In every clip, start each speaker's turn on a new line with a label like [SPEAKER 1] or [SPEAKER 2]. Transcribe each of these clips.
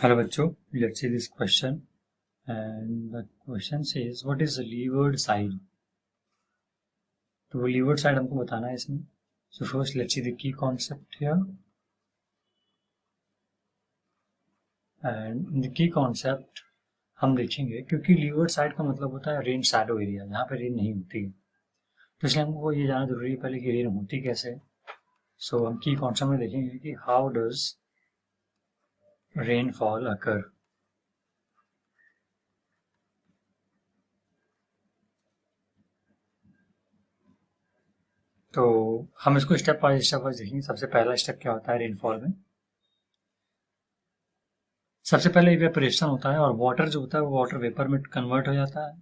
[SPEAKER 1] Hello बच्चों, let's see this question and the question says what is the leeward side. तो वो leeward side हमको बताना है इसमें. So first let's see the key concept here. And in the key concept हम देखेंगे क्योंकि leeward side का मतलब होता है rain shadow area, यहाँ पे rain नहीं होती है, तो इसलिए हमको ये जानना जरूरी है पहले कि rain होती कैसे. So हम key concept में देखेंगे कि how does rainfall occur. तो हम इसको स्टेप वाइज देखेंगे. सबसे पहला स्टेप क्या होता है रेनफॉल में. सबसे पहले इवेपोरेशन होता है और वाटर जो होता है वो वाटर वेपर में कन्वर्ट हो जाता है.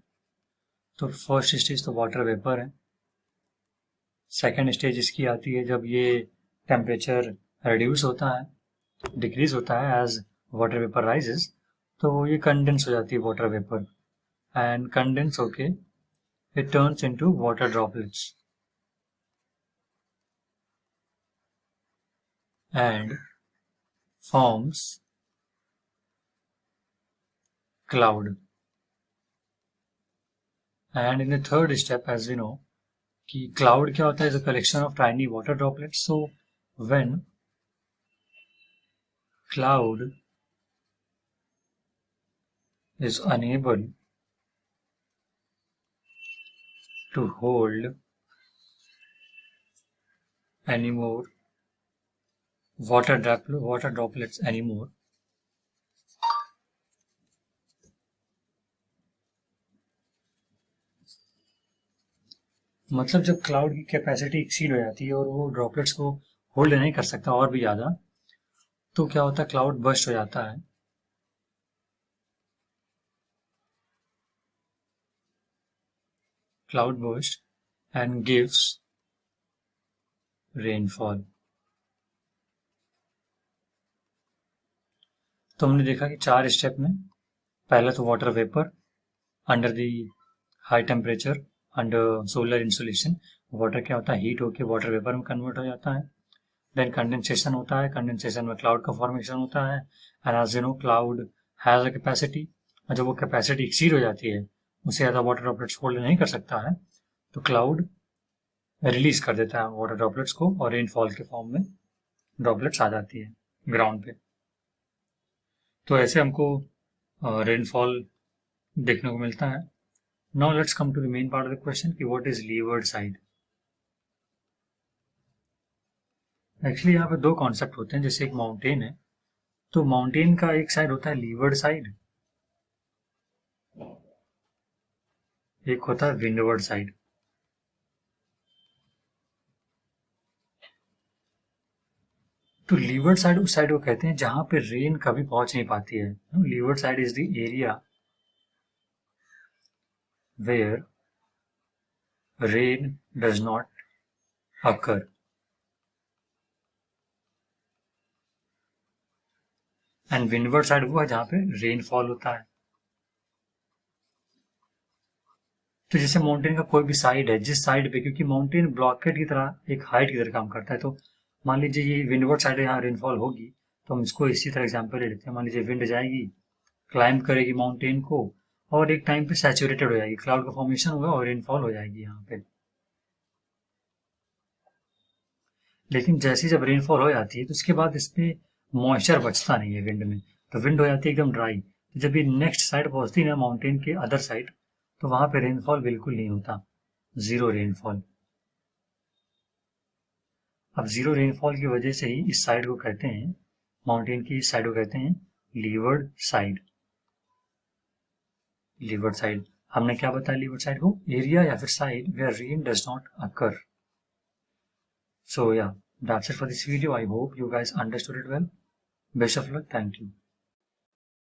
[SPEAKER 1] तो फर्स्ट स्टेज तो वाटर वेपर है. सेकेंड स्टेज इसकी आती है जब ये टेम्परेचर रिड्यूस होता है, डिक्रीज होता है एज वाटर वेपर राइजेस, तो ये कंडेंस हो जाती है वाटर वेपर एंड कंडेंस होके it turns into water droplets and forms cloud. And in the third step, as we know, कि cloud क्या होता है, is a collection of tiny water droplets. So when cloud is unable to hold any more water droplets anymore, मतलब जब cloud की capacity exceed हो जाती है और वो ड्रॉपलेट्स को होल्ड नहीं कर सकता और भी ज़्यादा, तो क्या होता है क्लाउड बर्स्ट हो जाता है. Cloud burst and gives rainfall. तो हमने देखा कि 4 स्टेप में पहला तो water vapour under the high temperature under solar insulation, water क्या होता है हीट होकर वाटर वेपर में कन्वर्ट हो जाता है. देन कंडेंसेशन होता है, कंडेंसेशन में क्लाउड का फॉर्मेशन होता है and as you know cloud has a capacity, और जब वो कैपेसिटी एक्सीड हो जाती है, उससे ज़्यादा वाटर ड्रॉपलेट्स होल्ड नहीं कर सकता है, तो क्लाउड रिलीज कर देता है वाटर ड्रॉपलेट्स को और रेनफॉल के फॉर्म में ड्रॉपलेट्स आ जाती है ग्राउंड पे. तो ऐसे हमको रेनफॉल देखने को मिलता है. Now let's come to the main part of the question कि what is leeward side. Actually यहाँ पे 2 कॉन्सेप्ट होते हैं. जैसे एक माउंटेन है, तो माउंटेन का एक साइड होता है लीवर्ड साइड, एक होता है विंडवर्ड साइड. तो लीवर्ड साइड उस साइड को कहते हैं जहां पे रेन कभी पहुंच नहीं पाती है. Leeward side is the area where rain does not occur. And windward side वो है जहां पे रेनफॉल होता है. तो जैसे माउंटेन का कोई भी साइड है, जिस साइड पे, क्योंकि माउंटेन ब्लॉकेट की तरह एक हाइट की तरह काम करता है, तो मान लीजिए ये विंडवर्ड साइड है, यहाँ रेनफॉल होगी, तो हम इसको इसी तरह एग्जाम्पल ले लेते हैं. मान लीजिए विंड जाएगी, क्लाइंब करेगी माउंटेन को और एक टाइम पे सैचुरेटेड हो जाएगी, क्लाउड का फॉर्मेशन होगा और रेनफॉल हो जाएगी यहाँ पे. लेकिन जैसे जब रेनफॉल हो जाती है तो उसके बाद इस पे मॉइस्चर बचता नहीं है विंड में, तो विंड हो जाती है एकदम ड्राई. तो जब ये नेक्स्ट साइड पहुंचती है ना माउंटेन के अदर साइड, तो वहां पे रेनफॉल बिल्कुल नहीं होता, जीरो रेनफॉल. अब जीरो रेनफॉल की वजह से ही इस साइड को कहते हैं, माउंटेन की इस साइड को कहते हैं लीवर्ड साइड. लीवर्ड साइड हमने क्या बताया लीवर्ड साइड को, एरिया या फिर side where rain does not occur. So yeah, that's it for this video. I hope you guys understood it well. Best of luck. Thank you.